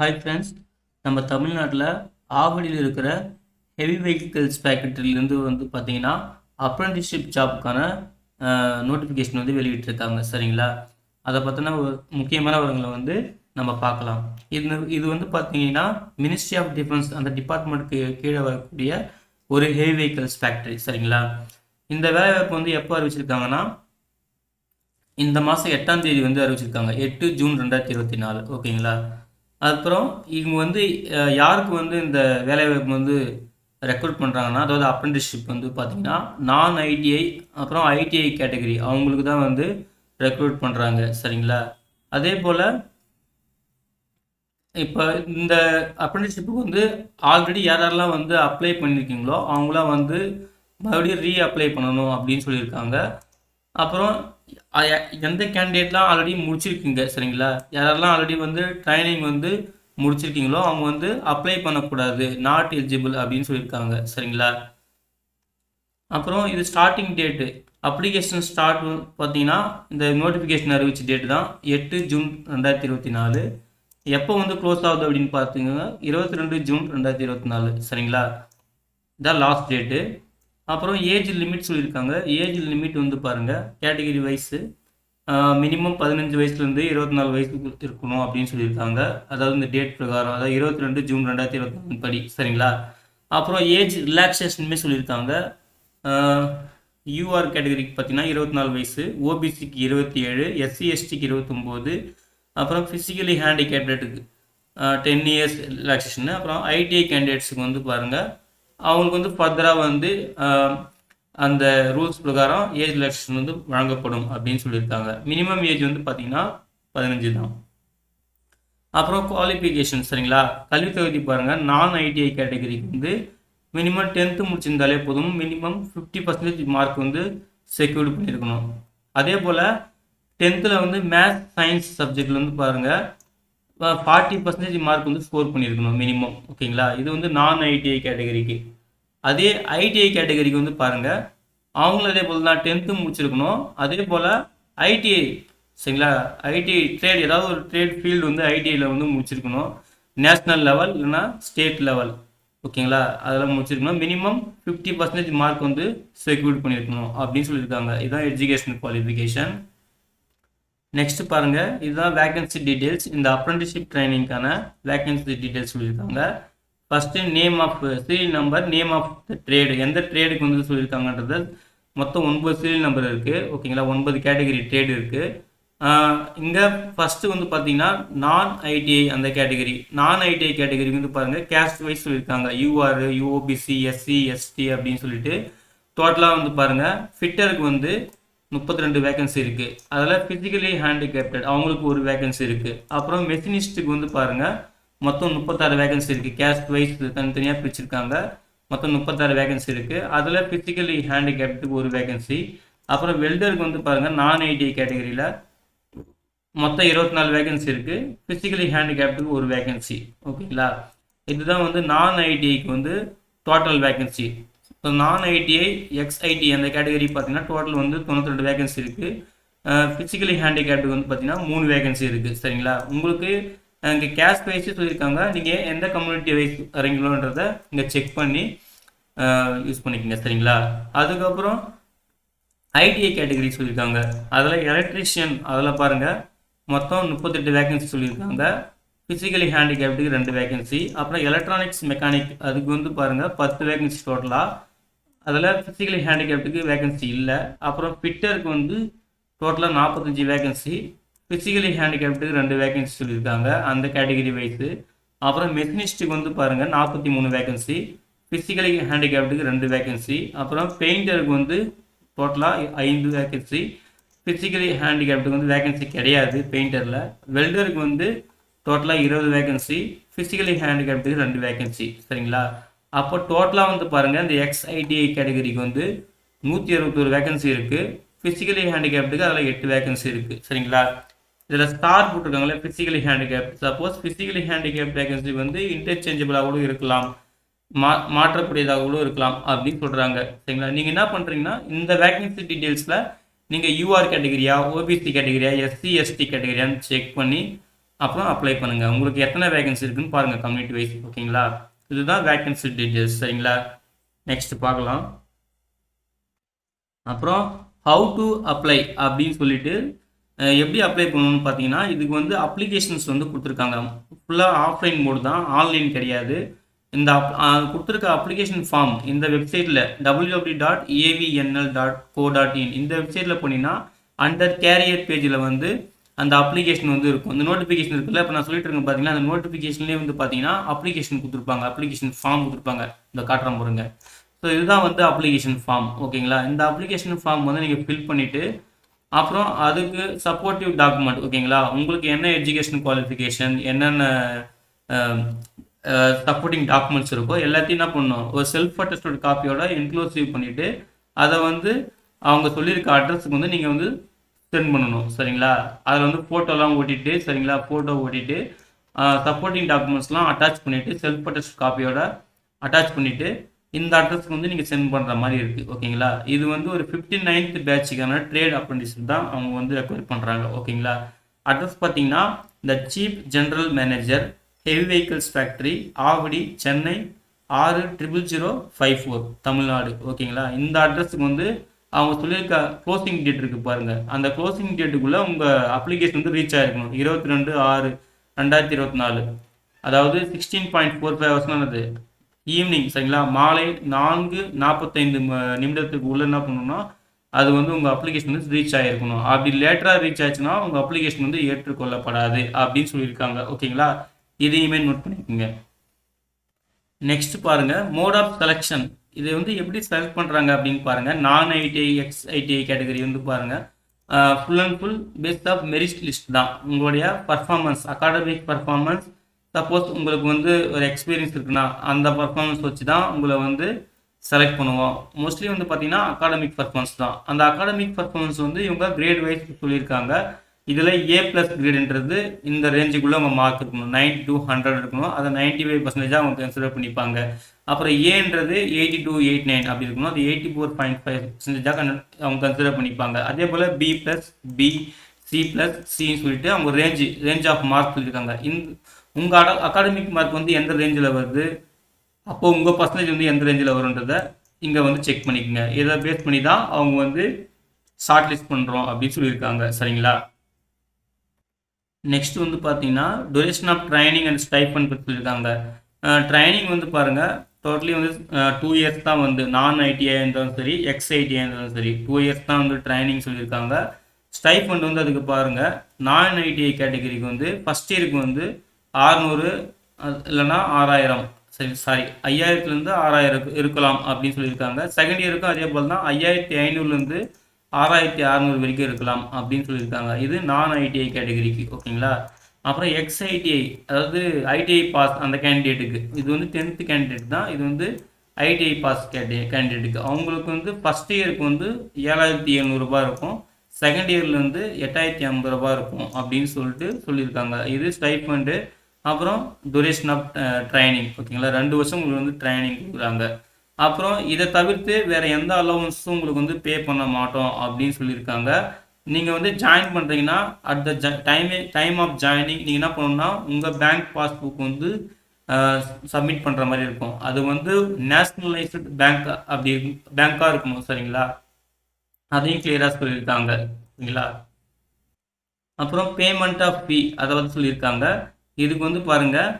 Hi friends, நம்ம தமிழ்நாட்டில் ஆவடியில் இருக்கிற ஹெவி வெஹிக்கிள்ஸ் ஃபேக்ட்ரியிலேருந்து பார்த்தீங்கன்னா அப்ரெண்டிஸ்ஷிப் ஜாப்புக்கான நோட்டிஃபிகேஷன் வெளியிட்டிருக்காங்க. சரிங்களா? அதை பற்றின ஒரு முக்கியமான விவரங்களை நம்ம பார்க்கலாம். இது பார்த்தீங்கன்னா மினிஸ்ட்ரி ஆஃப் டிஃபென்ஸ் அந்த டிபார்ட்மெண்ட்டுக்கு கீழே வரக்கூடிய ஒரு ஹெவி வெஹிக்கிள்ஸ் ஃபேக்ட்ரி. சரிங்களா? இந்த வேலைவாய்ப்பு எப்போ அறிவிச்சிருக்காங்கன்னா இந்த மாதம் 8ஆம் தேதி அறிவிச்சிருக்காங்க. 8 ஜூன் 2024. ஓகேங்களா? அப்புறம் இவங்க யாருக்கு இந்த வேலைவாய்ப்பு ரெக்ரூட் பண்ணுறாங்கன்னா, அதாவது அப்ரெண்டிஸ்ஷிப் பார்த்தீங்கன்னா நான் ஐடிஐ அப்புறம் ஐடிஐ கேட்டகரி அவங்களுக்கு தான் ரெக்ரூட் பண்ணுறாங்க. சரிங்களா? அதே போல் இப்போ இந்த அப்ரெண்டிஸ்ஷிப்புக்கு ஆல்ரெடி யாரெல்லாம் அப்ளை பண்ணியிருக்கீங்களோ அவங்களாம் மறுபடியும் ரீஅப்ளை பண்ணணும் அப்படின்னு சொல்லியிருக்காங்க. அப்புறம் எந்த கேண்டிடேட்லாம் ஆல்ரெடி முடிச்சிருக்கீங்க. சரிங்களா? யாரெல்லாம் ஆல்ரெடி ட்ரைனிங் முடிச்சிருக்கீங்களோ அவங்க அப்ளை பண்ணக்கூடாது, நாட் எலிஜிபிள் அப்படின்னு சொல்லியிருக்காங்க. சரிங்களா? அப்புறம் இது ஸ்டார்டிங் டேட்டு அப்ளிகேஷன் ஸ்டார்ட் பார்த்தீங்கன்னா இந்த நோட்டிஃபிகேஷன் அறிவிச்ச டேட்டு தான் 8 ஜூன் 2024. எப்போ க்ளோஸ் ஆகுது அப்படின்னு பார்த்தீங்கன்னா 22 ஜூன் 2024. சரிங்களா? இதான் லாஸ்ட் டேட்டு. அப்புறம் ஏஜ் லிமிட் சொல்லியிருக்காங்க. ஏஜ் லிமிட் பாருங்கள் கேட்டகிரி வைஸு மினிமம் 15 வயசுலேருந்து 24 வயசுக்கு இருக்கணும் அப்படின்னு சொல்லியிருக்காங்க. அதாவது இந்த டேட் பிரகாரம், அதாவது 22 ஜூன் 2024 படி. சரிங்களா? அப்புறம் ஏஜ் ரிலாக்ஸேஷனுமே சொல்லியிருக்காங்க. யூஆர் கேட்டகரிக்கு பார்த்தீங்கன்னா 24 வயசு, ஓபிசிக்கு 27, எஸ்சி எஸ்டிக்கு 29, அப்புறம் ஃபிசிக்கலி ஹேண்டிகேப்டடுக்கு 10 இயர்ஸ் ரிலாக்ஸேஷனு. அப்புறம் ஐடிஐ கேண்டிடேட்ஸுக்கு பாருங்கள் அவங்களுக்கு ஃபர்தராக அந்த ரூல்ஸ் பிரகாரம் ஏஜ் ரிலாக்ஸேஷன் வழங்கப்படும் அப்படின்னு சொல்லியிருக்காங்க. மினிமம் ஏஜ் பார்த்தீங்கன்னா 15 தான். அப்புறம் குவாலிஃபிகேஷன். சரிங்களா? கல்வி தகுதி பாருங்கள். நான் ஐடிஐ கேட்டகரிக்கு மினிமம் 10th முடிச்சிருந்தாலே போதும். மினிமம் 50% மார்க் செக்யூர்டு பண்ணியிருக்கணும். அதே போல் 10th மேத்ஸ் சயின்ஸ் சப்ஜெக்டில் பாருங்கள் 40% மார்க் ஸ்கோர் பண்ணியிருக்கணும் மினிமம். ஓகேங்களா? இது நான் ஐடிஐ கேட்டகரிக்கு. அதே ஐடிஐ கேட்டகரிக்கு பாருங்கள் அவங்களும் அதே போல் தான் 10th முடிச்சிருக்கணும். அதே போல் ஐடிஐ. சரிங்களா? ஐடிஐ ட்ரேட் ஏதாவது ஒரு ட்ரேட் ஃபீல்டு ஐடிஐயில் முடிச்சிருக்கணும். நேஷ்னல் லெவல் இல்லைன்னா ஸ்டேட் லெவல். ஓகேங்களா? அதெல்லாம் முடிச்சிருக்கணும். மினிமம் 50% மார்க் செக்யூர்ட் பண்ணியிருக்கணும் அப்படின்னு சொல்லியிருக்காங்க. இதுதான் எஜுகேஷன் குவாலிஃபிகேஷன். நெக்ஸ்ட் பாருங்கள் இதுதான் வேகன்சி டீட்டெயில்ஸ். இந்த அப்ரெண்டிஸ்ஷிப் ட்ரைனிங்கான வேகன்சி டீட்டெயில்ஸ் சொல்லியிருக்காங்க. First name of serial number, name of the trade, எந்த ட்ரேடுக்கு சொல்லியிருக்காங்கன்றது மொத்தம் 9 சீரியல் நம்பர் இருக்குது. ஓகேங்களா? 9 கேட்டகரி ட்ரேடு இருக்குது. இங்கே ஃபஸ்ட்டு பார்த்தீங்கன்னா நான் ஐடிஐ அந்த கேட்டகரி. நான் ஐடிஐ கேட்டகரி பாருங்கள் கேஸ்ட் வைஸ் சொல்லியிருக்காங்க. யூஆர், யூஓபிசி, எஸ்சி, எஸ்டி அப்படின்னு சொல்லிட்டு டோட்டலாக பாருங்கள் ஃபிட்டருக்கு 32 வேகன்சி இருக்குது. அதில் ஃபிசிக்கலி ஹேண்டிகேப்டட் அவங்களுக்கு ஒரு வேகன்சி இருக்குது. அப்புறம் மெஷினிஸ்ட்டுக்கு பாருங்கள் மொத்தம் 36 வேகன்சி இருக்குது. கேஸ்ட் வைஸ் தனித்தனியாக பிரிச்சிருக்காங்க. மொத்தம் 36 வேகன்சி இருக்குது. அதில் ஃபிசிக்கலி ஹேண்டிகேப்டுக்கு ஒரு வேகன்சி. அப்புறம் வெல்டருக்கு பாருங்கள் நான் ஐடிஐ கேட்டகரியில் மொத்தம் 24 வேகன்சி இருக்குது. ஃபிசிக்கலி ஹேண்டிகேப்டுக்கு ஒரு வேகன்சி. ஓகேங்களா? இதுதான் நான் ஐடிஐக்கு டோட்டல் வேகன்சி. இப்போ நான் ஐடிஐ எக்ஸ்ஐடி அந்த கேட்டகரி பார்த்தீங்கன்னா டோட்டல் 92 வேகன்சி இருக்குது. ஃபிசிக்கலி ஹேண்டிகேப்டுக்கு பார்த்தீங்கன்னா 3 வேகன்சி இருக்குது. சரிங்களா? உங்களுக்கு இங்கே கேஸ்ட் வைஸு சொல்லியிருக்காங்க. நீங்கள் எந்த கம்யூனிட்டி வைஸ் வரீங்களோன்றதை இங்கே செக் பண்ணி யூஸ் பண்ணிக்கோங்க. சரிங்களா? அதுக்கப்புறம் ஐடிஐ கேட்டகரி சொல்லியிருக்காங்க. அதில் எலக்ட்ரிஷியன் அதில் பாருங்கள் மொத்தம் 38 வேகன்சி சொல்லியிருக்காங்க. ஃபிசிக்கலி ஹேண்டிகேப்டுக்கு 2 வேகன்சி. அப்புறம் எலக்ட்ரானிக்ஸ் மெக்கானிக் அதுக்கு பாருங்கள் 10 வேகன்சி டோட்டலாக. அதில் ஃபிசிக்கலி ஹேண்டிகேப்டுக்கு வேகன்சி இல்லை. அப்புறம் ஃபிட்டருக்கு டோட்டலாக 45 வேகன்சி. ஃபிசிக்கலி ஹேண்டிகேப்டுக்கு 2 வேகன்சி சொல்லியிருக்காங்க அந்த கேட்டகரி வைஸு. அப்புறம் மெஷினிஸ்ட்டுக்கு பாருங்கள் 43 வேகன்சி. ஃபிசிக்கலி ஹேண்டிகேப்டுக்கு 2 வேகன்சி. அப்புறம் பெயிண்டருக்கு டோட்டலாக 5 வேகன்சி. ஃபிசிக்கலி ஹேண்டிகேப்டுக்கு வேகன்சி கிடையாது பெயிண்டரில். வெல்டருக்கு டோட்டலாக 20 வேகன்சி. ஃபிசிக்கலி ஹேண்டிகேப்டுக்கு 2 வேகன்சி. சரிங்களா? அப்போ டோட்டலாக பாருங்கள் இந்த எக்ஸ்ஐடிஐ கேட்டகரிக்கு 161 வேகன்சி இருக்குது. ஃபிசிக்கலி ஹேண்டிகேப்டுக்கு அதில் 8 வேகன்சி இருக்குது. சரிங்களா? இதில் ஸ்டார் போட்டிருக்காங்களே physically handicap. Suppose physically handicap vacancy இன்டர்சேஞ்சபிளாக கூட இருக்கலாம், மாற்றக்கூடியதாக கூட இருக்கலாம் அப்படின்னு சொல்கிறாங்க. சரிங்களா? நீங்கள் என்ன பண்ணுறீங்கன்னா இந்த வேகன்சி டீட்டெயில்ஸில் நீங்கள் யூஆர் கேட்டகரியா, ஓபிசி கேட்டகரியா, எஸ்சி எஸ்டி கேட்டகரியான்னு செக் பண்ணி அப்புறம் அப்ளை பண்ணுங்கள். உங்களுக்கு எத்தனை வேகன்சி இருக்குன்னு பாருங்கள் கம்யூனிட்டி வைஸ். ஓகேங்களா, இதுதான் வேகன்சி டீட்டெயில்ஸ். சரிங்களா, நெக்ஸ்ட் பார்க்கலாம். அப்புறம் ஹவு டு அப்ளை அப்படின்னு சொல்லிட்டு எப்படி அப்ளை பண்ணணும்னு பார்த்தீங்கன்னா, இதுக்கு வந்து அப்ளிகேஷன்ஸ் வந்து கொடுத்துருக்காங்க. ஃபுல்லாக ஆஃப்லைன் மோடு தான், ஆன்லைன் கிடையாது. இந்த கொடுத்துருக்க அப்ளிகேஷன் ஃபார்ம் இந்த வெப்சைட்டில் www.avnl.co.in இந்த வெப்சைட்டில் போனீங்கன்னா அண்டர் கேரியர் பேஜில் வந்து அந்த அப்ளிகேஷன் வந்து இருக்கும். இந்த நோட்டிஃபிகேஷன் இருக்குல்ல, இப்போ நான் சொல்லிட்டு இருக்கேன் பார்த்தீங்கன்னா, அந்த நோட்டிஃபிகேஷன்லேயே வந்து பார்த்தீங்கன்னா அப்ளிகேஷன் கொடுத்துருப்பாங்க, அப்ளிகேஷன் ஃபார்ம் கொடுத்துருப்பாங்க. இந்த காட்டுறேன் பாருங்க. ஸோ இதுதான் வந்து அப்ளிகேஷன் ஃபார்ம். ஓகேங்களா, இந்த அப்ளிகேஷன் ஃபார்ம் வந்து நீங்கள் ஃபில் பண்ணிவிட்டு அப்புறம் அதுக்கு சப்போர்ட்டிவ் டாக்குமெண்ட். ஓகேங்களா, உங்களுக்கு என்ன எஜுகேஷன் குவாலிஃபிகேஷன், என்னென்ன சப்போர்ட்டிங் டாக்குமெண்ட்ஸ் இருக்கோ எல்லாத்தையும் என்ன பண்ணணும், ஒரு செல்ஃப் அட்டஸ்டட் காப்பியோட இன்க்ளூசிவ் பண்ணிவிட்டு அதை வந்து அவங்க சொல்லியிருக்க அட்ரஸுக்கு வந்து நீங்கள் வந்து சென்ட் பண்ணணும். சரிங்களா, அதில் வந்து ஃபோட்டோலாம் ஓட்டிட்டு, சரிங்களா, ஃபோட்டோ ஓட்டிட்டு சப்போர்ட்டிங் டாக்குமெண்ட்ஸ்லாம் அட்டாச் பண்ணிவிட்டு செல்ஃப் அட்டஸ்ட் காப்பியோட அட்டாச் பண்ணிவிட்டு இந்த அட்ரஸ்க்கு வந்து நீங்கள் சென்ட் பண்ணுற மாதிரி இருக்குது. ஓகேங்களா, இது வந்து ஒரு 59th பேட்சுக்கான ட்ரேட் அப்ரெண்டிஸ்ஷிப் தான் அவங்க வந்து ரெக்வயர் பண்ணுறாங்க. ஓகேங்களா, அட்ரஸ் பார்த்தீங்கன்னா the chief general manager heavy vehicles factory, Avadi, Chennai 600054 Tamil Nadu. ஓகேங்களா, இந்த அட்ரஸுக்கு வந்து அவங்க சொல்லியிருக்க க்ளோசிங் டேட் இருக்குது பாருங்கள், அந்த க்ளோசிங் டேட்டுக்குள்ளே உங்கள் அப்ளிகேஷன் வந்து ரீச் ஆகிருக்கணும். 22/6/2024, அதாவது 16.45 ஹவர்ஸ்னானது ஈவினிங். சரிங்களா, மாலை 4:45 நிமிடத்துக்கு உள்ள என்ன பண்ணணும்னா அது வந்து உங்கள் அப்ளிகேஷன் வந்து ரீச் ஆகிருக்கணும். அப்படி லேட்டராக ரீச் ஆச்சுன்னா உங்கள் அப்ளிகேஷன் வந்து ஏற்றுக்கொள்ளப்படாது அப்படின்னு சொல்லியிருக்காங்க. ஓகேங்களா, இதையுமே நோட் பண்ணிக்கோங்க. நெக்ஸ்ட் பாருங்க, மோட் ஆஃப் செலெக்ஷன். இதை வந்து எப்படி செலக்ட் பண்ணுறாங்க அப்படின்னு பாருங்க. நான் ஐடிஐ, எக்ஸ் ஐடிஐ கேட்டகரி வந்து பாருங்க, full and full based of merit list தான். உங்களுடைய பர்ஃபார்மன்ஸ், அகாடமிக் பர்ஃபார்மன்ஸ், சப்போஸ் உங்களுக்கு வந்து ஒரு எக்ஸ்பீரியன்ஸ் இருக்குன்னா அந்த பர்ஃபார்மன்ஸ் வச்சு தான் உங்களை வந்து செலக்ட் பண்ணுவோம். மோஸ்ட்லி வந்து பார்த்தீங்கன்னா அகாடமிக் பர்ஃபார்மன்ஸ் தான். அந்த அகாடமிக் பர்ஃபார்மன்ஸ் வந்து இவங்க கிரேட் வைஸ் சொல்லியிருக்காங்க. இதில் A+ கிரேடுன்றது இந்த ரேஞ்சுக்குள்ளே அவங்க மார்க் இருக்கணும், 90 to 100 இருக்கணும். அதை 95% அவங்க கன்சிடர் பண்ணிப்பாங்க. அப்புறம் ஏன்றது 80 to 89 அப்படி இருக்கணும், அது 84.5% அவங்க கன்சிடர் பண்ணிப்பாங்க. அதே போல் B+, B, C+Cன்னு சொல்லிட்டு அவங்க ரேஞ்ச் ஆஃப் மார்க் சொல்லியிருக்காங்க. உங்கள் அகாடமிக் மார்க் வந்து எந்த ரேஞ்சில் வருது, அப்போது உங்கள் பர்சன்டேஜ் வந்து எந்த ரேஞ்சில் வரும்ன்றதை இங்கே வந்து செக் பண்ணிக்கோங்க. இதை பேஸ் பண்ணி தான் அவங்க வந்து ஷார்ட் லிஸ்ட் பண்ணுறோம் அப்படின்னு சொல்லியிருக்காங்க. சரிங்களா, நெக்ஸ்ட் வந்து பார்த்தீங்கன்னா duration of training and stipend பற்றி சொல்லியிருக்காங்க. ட்ரைனிங் வந்து பாருங்கள், டோட்டலி வந்து 2 இயர்ஸ் தான் வந்து நான் ஐடிஐ இருந்தாலும் சரி, எக்ஸ் ஐடிஐ இருந்தாலும் சரி 2 இயர்ஸ் தான் வந்து ட்ரைனிங் சொல்லியிருக்காங்க. ஸ்டைஃபண்ட் வந்து அதுக்கு பாருங்கள், நான் ஐடிஐ கேட்டகரிக்கு வந்து ஃபஸ்ட் இயருக்கு வந்து 600 இல்லைனா 6000, சாரி 5000லேருந்து 6000 இருக்கலாம் அப்படின்னு சொல்லியிருக்காங்க. செகண்ட் இயருக்கும் அதே போல் தான் 5500லேருந்து 6600 வரைக்கும் இருக்கலாம் அப்படின்னு சொல்லியிருக்காங்க. இது நான் ஐடிஐ கேட்டகரிக்கு. ஓகேங்களா, அப்புறம் எக்ஸ் ஐடிஐ, அதாவது ஐடிஐ பாஸ் அந்த கேண்டிடேட்டுக்கு, இது வந்து 10th கேண்டிடேட் தான். இது வந்து ஐடிஐ பாஸ் கேண்டிடேட்டுக்கு அவங்களுக்கு வந்து ஃபஸ்ட் இயருக்கு வந்து 7700 ரூபாய் இருக்கும், செகண்ட் இயரில் வந்து 8050 ரூபாய் இருக்கும் அப்படின்னு சொல்லியிருக்காங்க. இது ஸ்டைஃபண்டு. அப்புறம் டூரேஷன் ஆஃப் ட்ரைனிங். ஓகேங்களா, 2 வருஷம் உங்களுக்கு வந்து ட்ரைனிங் கொடுக்குறாங்க. அப்புறம் இதை தவிர்த்து வேறு எந்த அலவன்ஸும் உங்களுக்கு வந்து பே பண்ண மாட்டோம் அப்படின்னு சொல்லியிருக்காங்க. நீங்கள் வந்து ஜாயின் பண்ணுறீங்கன்னா at the time of joining நீங்கள் என்ன பண்ணணும்னா உங்கள் பேங்க் பாஸ்புக் வந்து சப்மிட் பண்ணுற மாதிரி இருக்கும். அது வந்து நேஷ்னலைஸ்டு பேங்க் அப்படி பேங்காக இருக்கணும். சரிங்களா, அதையும் கிளியராக சொல்லியிருக்காங்க. சரிங்களா, அப்புறம் பேமெண்ட் ஆஃப் ஃபீ அதை வந்து சொல்லியிருக்காங்க. இதுக்கு வந்து பாருங்கள்,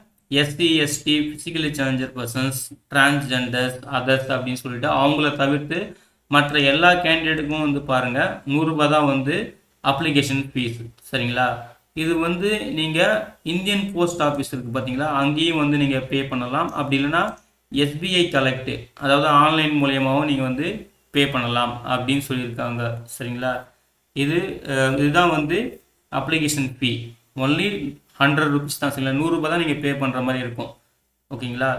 SC, ST, physically challenger persons, transgenders, others அப்படின்னு சொல்லிட்டு அவங்கள தவிர்த்து மற்ற எல்லா கேண்டிடேட்டுக்கும் வந்து பாருங்கள் 100 ரூபாய் தான் வந்து அப்ளிகேஷன் ஃபீஸ். சரிங்களா, இது வந்து நீங்கள் இந்தியன் போஸ்ட் ஆஃபீஸ் இருக்குது பார்த்தீங்களா, அங்கேயும் வந்து நீங்கள் பே பண்ணலாம். அப்படி இல்லைன்னா SBI கலெக்ட், அதாவது ஆன்லைன் மூலியமாகவும் நீங்கள் வந்து பே பண்ணலாம் அப்படின்னு சொல்லியிருக்காங்க. சரிங்களா, இதுதான் வந்து அப்ளிகேஷன் ஃபீ. ஒன்லி 100 ரூபீஸ் தான். சரிங்களா, 100 ரூபாய் தான் நீங்கள் பே பண்ணுற மாதிரி இருக்கும். ஓகேங்களா,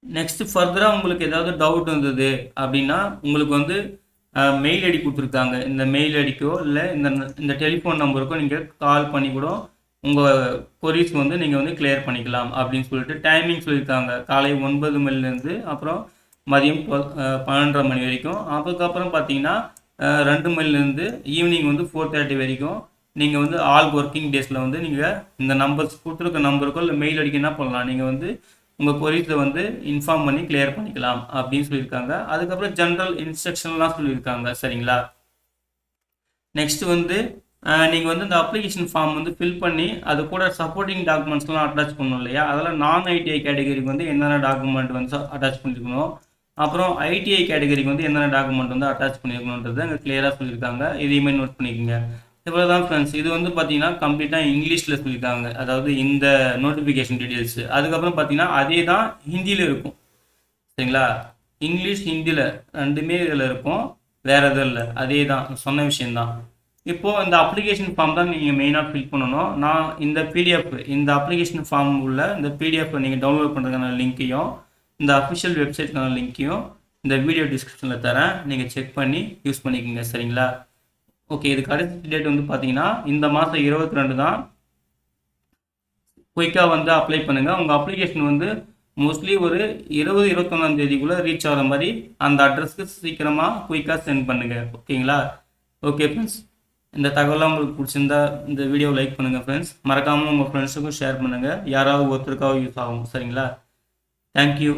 நெக்ஸ்ட் ஃபர்தராக உங்களுக்கு ஏதாவது டவுட் இருந்தது அப்படின்னா உங்களுக்கு வந்து மெயில் ஐடி கொடுத்துருக்காங்க. இந்த மெயில் ஐடிக்கோ இல்லை இந்த டெலிஃபோன் நம்பருக்கோ நீங்கள் கால் பண்ணி கூட உங்கள் கொரீஸ் வந்து நீங்கள் வந்து கிளியர் பண்ணிக்கலாம் அப்படின்னு சொல்லிட்டு டைமிங் சொல்லியிருக்காங்க. காலை 9 மணிலேருந்து அப்புறம் மதியம் 12:30 மணி வரைக்கும். அதுக்கப்புறம் பார்த்தீங்கன்னா 2 மணிலேருந்து ஈவினிங் வந்து 4:30 வரைக்கும் நீங்கள் வந்து ஆல் ஒர்க்கிங் டேஸில் வந்து நீங்கள் இந்த நம்பர்ஸ் கொடுத்துருக்க நம்பருக்கோ இல்லை மெயில் அடிக்க என்ன பண்ணலாம், நீங்கள் வந்து உங்கள் கொரீஸை வந்து இன்ஃபார்ம் பண்ணி கிளியர் பண்ணிக்கலாம் அப்படின்னு சொல்லியிருக்காங்க. அதுக்கப்புறம் ஜென்ரல் இன்ஸ்ட்ரக்ஷன்லாம் சொல்லியிருக்காங்க. சரிங்களா? நெக்ஸ்ட் வந்து நீங்கள் வந்து இந்த அப்ளிகேஷன் ஃபார்ம் வந்து ஃபில் பண்ணி அது கூட சப்போர்ட்டிங் டாக்குமெண்ட்ஸ்லாம் அட்டாச் பண்ணணும் இல்லையா? அதெல்லாம் நான் ஐடிஐ கேட்டகரிக்கு வந்து என்னென்ன டாக்குமெண்ட் வந்து அட்டாச் பண்ணியிருக்கணும், அப்புறம் ஐடிஐ கேட்டகரிக்கு வந்து என்னென்ன டாக்குமெண்ட் வந்து அட்டாச் பண்ணியிருக்கணுன்றது அங்கே கிளியராக சொல்லியிருக்காங்க. இதையுமே நோட் பண்ணிக்கோங்க. இவ்வளோ தான் ஃப்ரெண்ட்ஸ். இது வந்து பார்த்தீங்கன்னா கம்ப்ளீட்டாக இங்கிலீஷில் சொல்லியிருக்காங்க, அதாவது இந்த நோட்டிஃபிகேஷன் டீட்டெயில்ஸு. அதுக்கப்புறம் பார்த்தீங்கன்னா அதே தான் ஹிந்தியில் இருக்கும். சரிங்களா? இங்கிலீஷ் ஹிந்தியில் ரெண்டுமே இதில் இருக்கும், வேறு எதுவும் இல்லை, அதே தான் சொன்ன விஷயந்தான். இப்போது இந்த அப்ளிகேஷன் ஃபார்ம் தான் நீங்கள் மெயினாக ஃபில் பண்ணணும். நான் இந்த பிடிஎஃப், இந்த அப்ளிகேஷன் ஃபார்ம் உள்ள இந்த பிடிஎஃப் நீங்கள் டவுன்லோட் பண்ணுறதுக்கான லிங்க்கையும் இந்த அஃபிஷியல் வெப்சைட்க்கான லிங்க்கையும் இந்த வீடியோ டிஸ்கிரிப்ஷனில் தரேன், நீங்கள் செக் பண்ணி யூஸ் பண்ணிக்கோங்க. சரிங்களா? ஓகே, இது கடைசி டேட் வந்து பார்த்தீங்கன்னா இந்த மாதம் 22 தான். குயிக்காக வந்து அப்ளை பண்ணுங்கள். உங்கள் அப்ளிகேஷன் வந்து மோஸ்ட்லி ஒரு 20-21 தேதிக்குள்ளே ரீச் ஆகிற மாதிரி அந்த அட்ரஸ்க்கு சீக்கிரமாக குயிக்காக சென்ட் பண்ணுங்கள். ஓகேங்களா? ஓகே ஃப்ரெண்ட்ஸ், இந்த தகவலாம் உங்களுக்கு பிடிச்சிருந்தா இந்த வீடியோவை லைக் பண்ணுங்கள் ஃப்ரெண்ட்ஸ். மறக்காமல் உங்கள் ஃப்ரெண்ட்ஸுக்கும் ஷேர் பண்ணுங்கள், யாராவது ஒருத்தருக்காக யூஸ் ஆகும். சரிங்களா? தேங்க்யூ.